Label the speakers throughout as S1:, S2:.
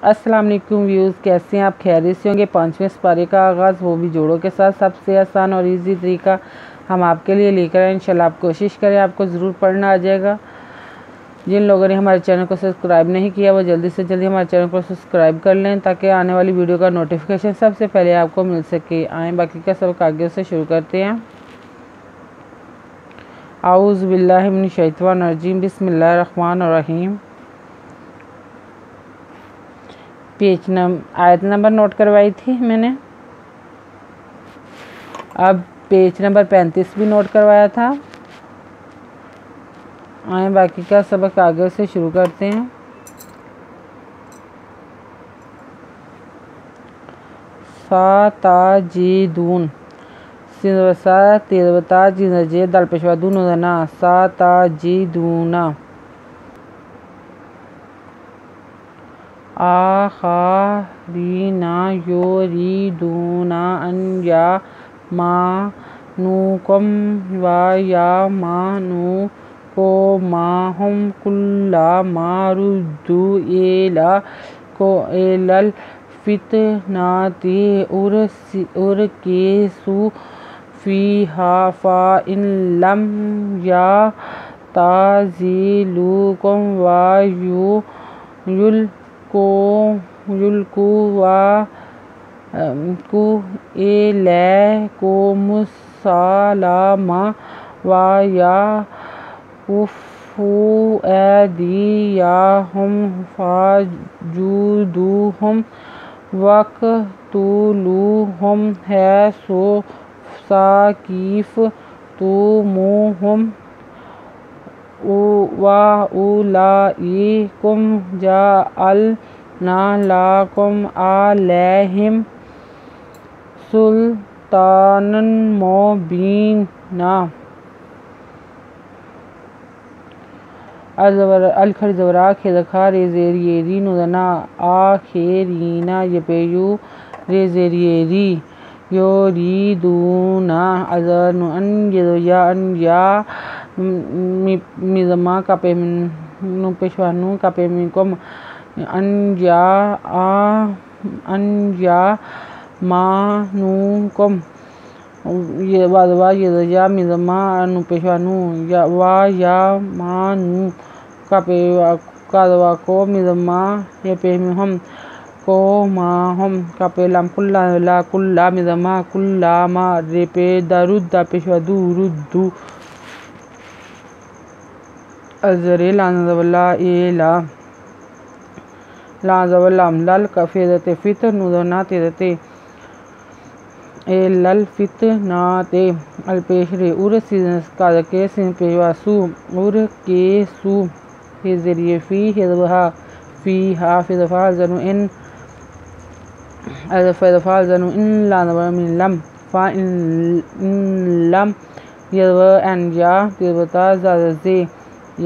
S1: अस्सलाम वालेकुम व्यूज़, कैसे हैं आप? खैरियत से होंगे। 5वें सिपारे का आगाज़, वो भी जोड़ों के साथ, सबसे आसान और इजी तरीका हम आपके लिए लेकर आए। इंशाल्लाह आप कोशिश करें, आपको ज़रूर पढ़ना आ जाएगा। जिन लोगों ने हमारे चैनल को सब्सक्राइब नहीं किया वो जल्दी से जल्दी हमारे चैनल को सब्सक्राइब कर लें ताकि आने वाली वीडियो का नोटिफिकेशन सबसे पहले आपको मिल सके। आए बाकी का सबक आगे से शुरू करते हैं। आऊज़ु बिल्लाहि मिनश शैतानिर रजीम, बिस्मिल्लाहिर रहमानिर रहीम। आयत नंबर नोट करवाई थी मैंने। अब पेज नंबर 35 भी नोट करवाया था। आए बाकी का सबक आगे से शुरू करते हैं। साताजीदून सिंदवसा तेरवता जिनजे दल पेशवा दूना साताजीदूना आखारीना योरीदूना अन्या मानुकम वाया मानु को माहुम कुल्ला मारुद्दू एला को एलल फितनाती उर केसु फीहा फा इन लम या ताजीलुकुम वायु युल्कु वा कु एलैकुमुस्सलामा वाया कुफु ऐदियाहुम फाजुदुहुम वक़्तुलूहुम हैसु साक़िफ़्तुमूहुम वा उलाइकुम जअलना लकुम अलैहिम सुल्तानन मुबीना। अलखर जवरा खेदखा रेजेरियेरी नुदना आखेरीना यपेयू रेजेरियेरी योरीदूना अजरनु अन यदोया अन या मिज़मा कापेनु पेशवानु कापेमिकुम अन या मानुकुम ये वादवा यदोया मिज़मा अनु पेशवानु या वा या मानु कादवा को मिज़मा यपेमिहुम को माहुम कापेलाम कुल्ला मिज़मा कुल्ला मा रेपे दारुद्दा पेशवा दुरुद्दू अजरे लानजवल्ला एला लाजवल्लाम लल कफेदते फित नुदना तेदते एलल फित नाते अल्पेशरे उर कादके सिन पेशवासु उर के सु हिजरिये फी हिजबहा फी हा फिदफाल जनु इन अज़फ़ाल जनु इन लानवर मिन लम फा इन लम यदव एन या तिरबता ज़ाज़े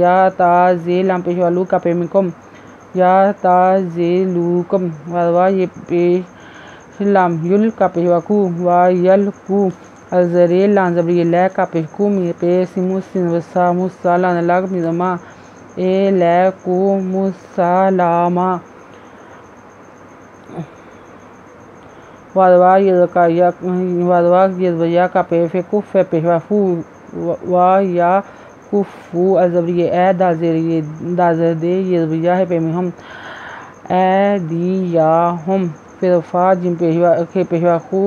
S1: या ताज़े लाम पेशवालू कापेमिकुम या ताज़ेलुकुम वादवा ये पेश लाम युल कापेशवाकू वा यल कू अज़रे लांजबरी लै कापेशकू मी पे सिमुस सिनवसा मुस्सा लानलाग मिज़मा ए लैकू मुस्सलामा वादवा यदवया कापेफे कुफ़े पेशवाफू वा या कुफू अजबरी ए दाजदे यदविया है पेमिहुम ए दियाहुम फिरफा जिम पेशवाखू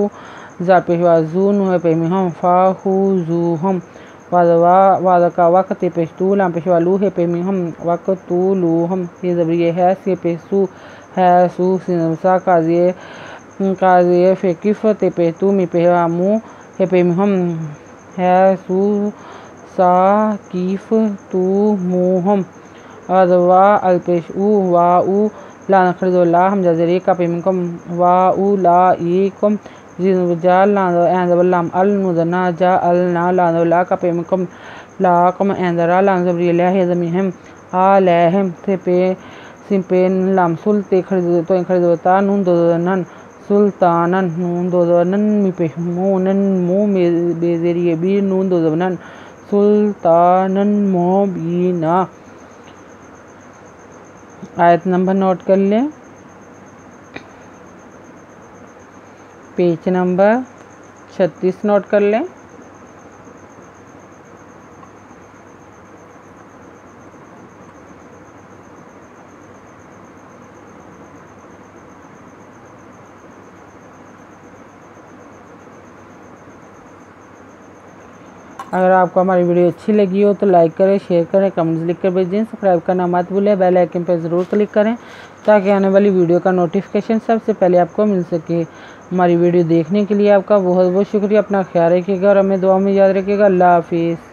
S1: जा पेशवाजून है पेमिहुम फाहुजूहुम वादका वक़्त पेशतू लाम पेशवालू है पेमिहुम वक़्तुलूहुम यदबरी है से पेशू है सू सिनसा काजिए फ़ेकिफ़ ते पेशतू मी पेशवामू है पेमिहुम है सू साक़िफ़्तुमूहुम अदवा अल्पेशु वाउ लानखरदुल्ला हम जज़रे कापेमिकुम वाउलाइकुम जिनजाल लानजवल्लाम अल नुदना जा अलना लानजवल्ला कापेमिकुम लाकुम एंदरा लानजबरियला यज़मिहिम अलैहिम थे पे सिंपेन लाम सुल ते खरदुता नून दोदनन सुल्तानन नून दोदनन मी पेशमूनन मु बेज़रिये बी नून दोदनन सुल्तानन मुबीना। आयत नंबर नोट कर लें। पेज नंबर 36 नोट कर लें। अगर आपको हमारी वीडियो अच्छी लगी हो तो लाइक करें, शेयर करें, कमेंट्स लिख कर भेजें। सब्सक्राइब करना मत भूलें, बेल आइकन पर ज़रूर क्लिक करें ताकि आने वाली वीडियो का नोटिफिकेशन सबसे पहले आपको मिल सके। हमारी वीडियो देखने के लिए आपका बहुत बहुत शुक्रिया। अपना ख्याल रखिएगा और हमें दुआ में याद रखिएगा। अल्लाह हाफिज़।